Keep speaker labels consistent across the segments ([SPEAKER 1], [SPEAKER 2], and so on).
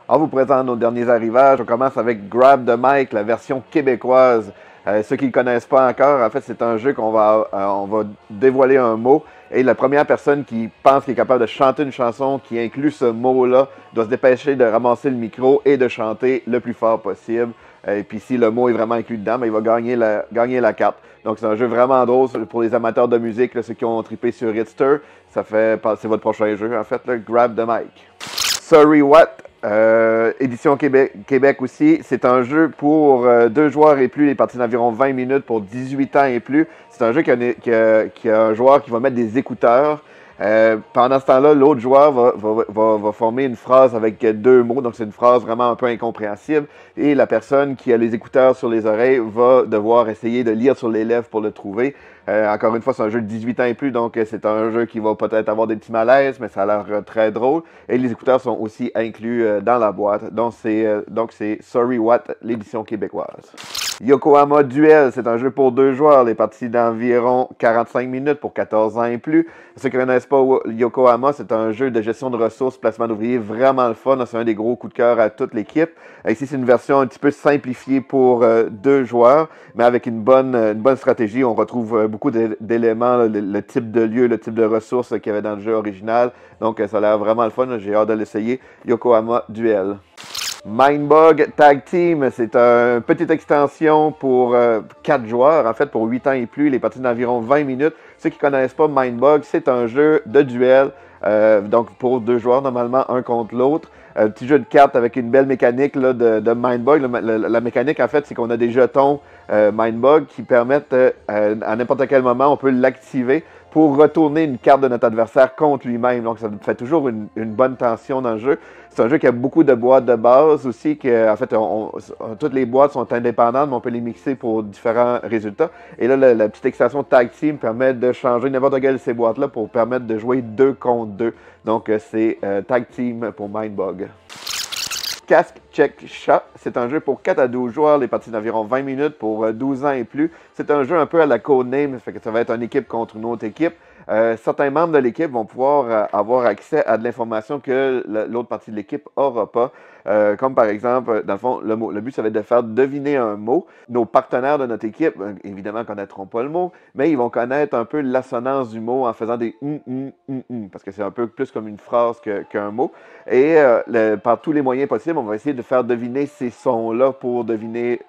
[SPEAKER 1] On vous présente nos derniers arrivages. On commence avec Grab the Mic, la version québécoise. Ceux qui ne le connaissent pas encore, en fait, c'est un jeu on va dévoiler un mot. Et la première personne qui pense qu'il est capable de chanter une chanson qui inclut ce mot-là doit se dépêcher de ramasser le micro et de chanter le plus fort possible. Et puis si le mot est vraiment inclus dedans, ben, il va gagner la carte. Donc c'est un jeu vraiment drôle pour les amateurs de musique, là, ceux qui ont trippé sur Hitster. C'est votre prochain jeu, en fait, là, Grab the Mic. Sorry What, édition Québec aussi. C'est un jeu pour 2 joueurs et plus, les parties d'environ 20 minutes pour 18 ans et plus. C'est un jeu qui a un joueur qui va mettre des écouteurs. Pendant ce temps-là, l'autre joueur va former une phrase avec 2 mots, donc c'est une phrase vraiment un peu incompréhensible, et la personne qui a les écouteurs sur les oreilles va devoir essayer de lire sur les lèvres pour le trouver. Encore une fois, c'est un jeu de 18 ans et plus, donc c'est un jeu qui va peut-être avoir des petits malaises, mais ça a l'air très drôle, et les écouteurs sont aussi inclus dans la boîte, donc c'est Sorry What, l'édition québécoise. Yokohama Duel, c'est un jeu pour 2 joueurs, les parties d'environ 45 minutes pour 14 ans et plus. Ceux qui ne connaissent pas Yokohama, c'est un jeu de gestion de ressources, placement d'ouvriers, vraiment le fun. C'est un des gros coups de cœur à toute l'équipe. Ici, c'est une version un petit peu simplifiée pour 2 joueurs, mais avec une bonne stratégie. On retrouve beaucoup d'éléments, le type de lieu, le type de ressources qu'il y avait dans le jeu original. Donc, ça a l'air vraiment le fun. J'ai hâte de l'essayer. Yokohama Duel. Mindbug Tag Team, c'est une petite extension pour 4 joueurs, en fait pour 8 ans et plus, les parties d'environ 20 minutes. Ceux qui ne connaissent pas Mindbug, c'est un jeu de duel, donc pour 2 joueurs normalement, un contre l'autre. Un petit jeu de cartes avec une belle mécanique là, de Mindbug. La mécanique, en fait, c'est qu'on a des jetons Mindbug qui permettent, à n'importe quel moment, on peut l'activer pour retourner une carte de notre adversaire contre lui-même. Donc, ça fait toujours une bonne tension dans le jeu. C'est un jeu qui a beaucoup de boîtes de base aussi. En fait, toutes les boîtes sont indépendantes, mais on peut les mixer pour différents résultats. Et là, la petite extension Tag Team permet de changer n'importe quelle de ces boîtes-là pour permettre de jouer 2 contre 2. Donc, c'est Tag Team pour Mindbug. Casque Check Shot, c'est un jeu pour 4 à 12 joueurs, les parties d'environ 20 minutes pour 12 ans et plus. C'est un jeu un peu à la Codename, ça fait que ça va être une équipe contre une autre équipe. Certains membres de l'équipe vont pouvoir avoir accès à de l'information que l'autre partie de l'équipe n'aura pas. Comme par exemple, dans le fond, le but, ça va être de faire deviner un mot. Nos partenaires de notre équipe, évidemment, ne connaîtront pas le mot, mais ils vont connaître un peu l'assonance du mot en faisant des parce que c'est un peu plus comme une phrase qu'un mot. Et par tous les moyens possibles, on va essayer de faire deviner ces sons-là pour deviner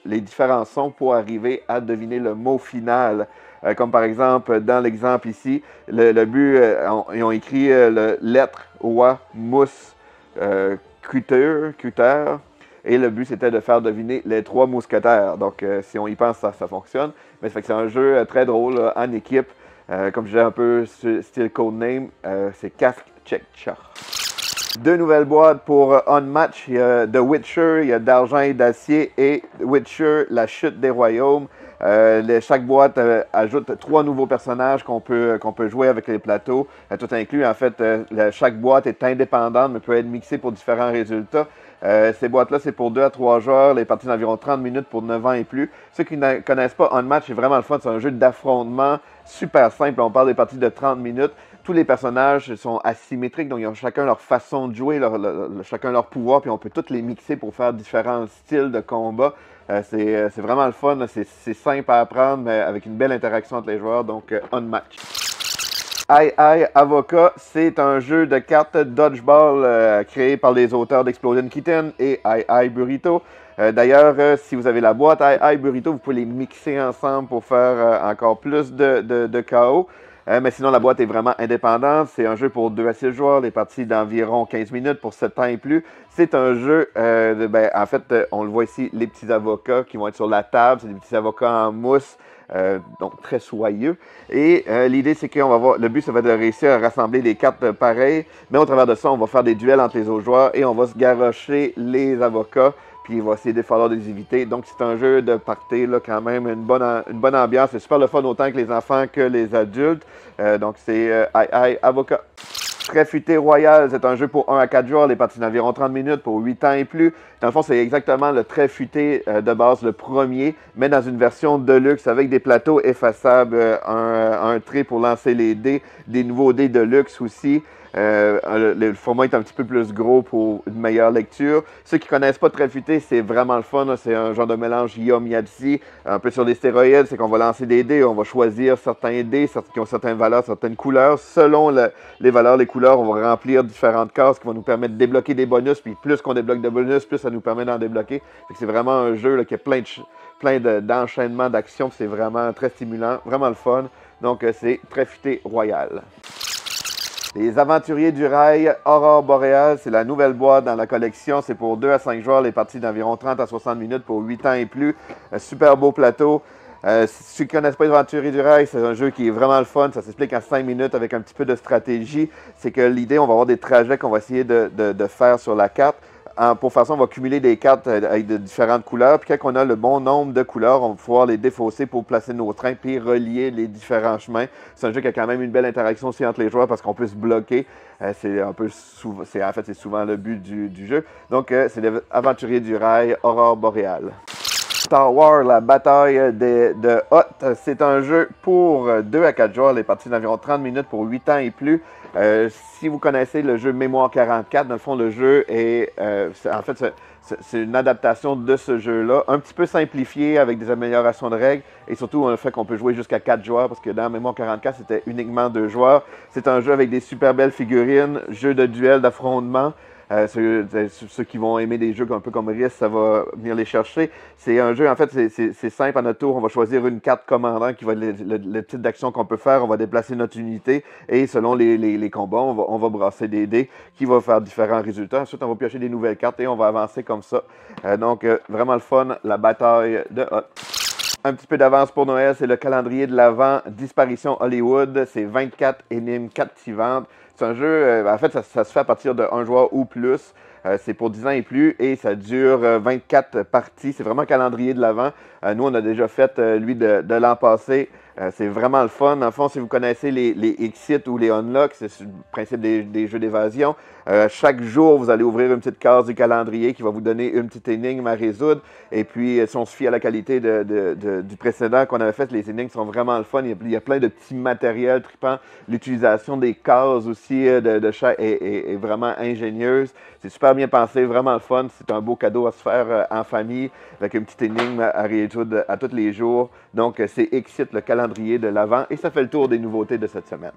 [SPEAKER 1] les différents sons pour arriver à deviner le mot final. Comme par exemple, dans l'exemple ici, le but, ils ont écrit lettre, oie, mousse, cutter, et le but c'était de faire deviner les 3 mousquetaires. Donc, si on y pense, ça fonctionne. Mais ça fait que c'est un jeu très drôle en équipe. Comme je disais un peu style Codename, c'est Casque Check Shot. 2 nouvelles boîtes pour Unmatch. Il y a The Witcher, il y a d'argent et d'acier, et The Witcher, la chute des royaumes. Chaque boîte ajoute 3 nouveaux personnages qu'on peut jouer avec les plateaux, tout inclus. En fait, chaque boîte est indépendante, mais peut être mixée pour différents résultats. Ces boîtes-là, c'est pour 2 à 3 joueurs, les parties d'environ 30 minutes pour 9 ans et plus. Ceux qui ne connaissent pas Unmatch, c'est vraiment le fun. C'est un jeu d'affrontement super simple. On parle des parties de 30 minutes. Tous les personnages sont asymétriques, donc ils ont chacun leur façon de jouer, chacun leur pouvoir, puis on peut tous les mixer pour faire différents styles de combat. C'est vraiment le fun, c'est simple à apprendre, mais avec une belle interaction entre les joueurs, donc Unmatch. I Avocat, c'est un jeu de cartes dodgeball créé par les auteurs d'Explosion Kitten et I Burrito. D'ailleurs, si vous avez la boîte I Burrito, vous pouvez les mixer ensemble pour faire encore plus de chaos. Mais sinon, la boîte est vraiment indépendante. C'est un jeu pour 2 à 6 joueurs, les parties d'environ 15 minutes pour 7 ans et plus. C'est un jeu, en fait, on le voit ici, les petits avocats qui vont être sur la table. C'est des petits avocats en mousse, donc très soyeux. Et l'idée, c'est qu'on va voir, le but, ça va être de réussir à rassembler des cartes pareilles. Mais au travers de ça, on va faire des duels entre les autres joueurs et on va se garrocher les avocats. Puis il va essayer de falloir les éviter. Donc c'est un jeu de party, là, quand même, une bonne ambiance. C'est super le fun autant que les enfants que les adultes. Donc c'est Avocat. Très futé royal, c'est un jeu pour 1 à 4 joueurs, les parties d'environ 30 minutes pour 8 ans et plus. Dans le fond, c'est exactement le très futé de base, le premier, mais dans une version deluxe avec des plateaux effaçables, un trait pour lancer les dés, des nouveaux dés de luxe aussi. Le format est un petit peu plus gros pour une meilleure lecture. Ceux qui connaissent pas Très Futé, c'est vraiment le fun. C'est un genre de mélange Guillaume-Yadzi, un peu sur des stéroïdes. C'est qu'on va lancer des dés, on va choisir certains dés qui ont certaines valeurs, certaines couleurs. Selon les valeurs, les couleurs, on va remplir différentes cases qui vont nous permettre de débloquer des bonus. Puis plus qu'on débloque de bonus, plus ça nous permet d'en débloquer. C'est vraiment un jeu là, qui a plein d'enchaînements d'actions. C'est vraiment très stimulant, vraiment le fun. Donc, c'est Très Futé Royal. Les Aventuriers du Rail Aurore Boréale, c'est la nouvelle boîte dans la collection. C'est pour 2 à 5 joueurs, les parties d'environ 30 à 60 minutes pour 8 ans et plus. Un super beau plateau. Si ceux qui ne connaissent pas les Aventuriers du Rail, c'est un jeu qui est vraiment le fun. Ça s'explique en 5 minutes avec un petit peu de stratégie. C'est que l'idée, on va avoir des trajets qu'on va essayer de faire sur la carte. Pour faire ça, on va cumuler des cartes avec de différentes couleurs. Puis quand on a le bon nombre de couleurs, on va pouvoir les défausser pour placer nos trains puis relier les différents chemins. C'est un jeu qui a quand même une belle interaction aussi entre les joueurs parce qu'on peut se bloquer. C'est un peu en fait, c'est souvent le but du jeu. Donc, c'est les Aventuriers du Rail Aurore Boréale. Star Wars, la bataille de Hoth, c'est un jeu pour 2 à 4 joueurs, les parties d'environ 30 minutes pour 8 ans et plus. Si vous connaissez le jeu Mémoire 44, dans le fond, le jeu est, en fait, c'est une adaptation de ce jeu-là, un petit peu simplifié avec des améliorations de règles et surtout le fait qu'on peut jouer jusqu'à 4 joueurs parce que dans Mémoire 44, c'était uniquement 2 joueurs. C'est un jeu avec des super belles figurines, jeu de duel, d'affrontement. Ceux qui vont aimer des jeux un peu comme Risk, ça va venir les chercher. C'est un jeu, en fait, c'est simple à notre tour. On va choisir une carte commandant qui va être le type d'action qu'on peut faire. On va déplacer notre unité et selon les combats, on va brasser des dés qui vont faire différents résultats. Ensuite, on va piocher des nouvelles cartes et on va avancer comme ça. Donc, vraiment le fun, la bataille de Hoth. Un petit peu d'avance pour Noël, c'est le calendrier de l'Avent Disparition Hollywood. C'est 24 énigmes captivantes. C'est un jeu, en fait, ça se fait à partir de 1 joueur ou plus. C'est pour 10 ans et plus et ça dure 24 parties. C'est vraiment un calendrier de l'Avent. Nous, on a déjà fait lui de l'an passé. C'est vraiment le fun. En fond, si vous connaissez les exits ou les unlocks, c'est le principe des jeux d'évasion. Chaque jour, vous allez ouvrir une petite case du calendrier qui va vous donner une petite énigme à résoudre. Et puis, si on se fie à la qualité du précédent qu'on avait fait, les énigmes sont vraiment le fun. Il y a plein de petits matériels tripants. L'utilisation des cases aussi de chat est vraiment ingénieuse. C'est super bien pensé, vraiment le fun. C'est un beau cadeau à se faire en famille avec une petite énigme à résoudre à tous les jours. Donc, c'est Exit, le calendrier de l'Avent. Et ça fait le tour des nouveautés de cette semaine.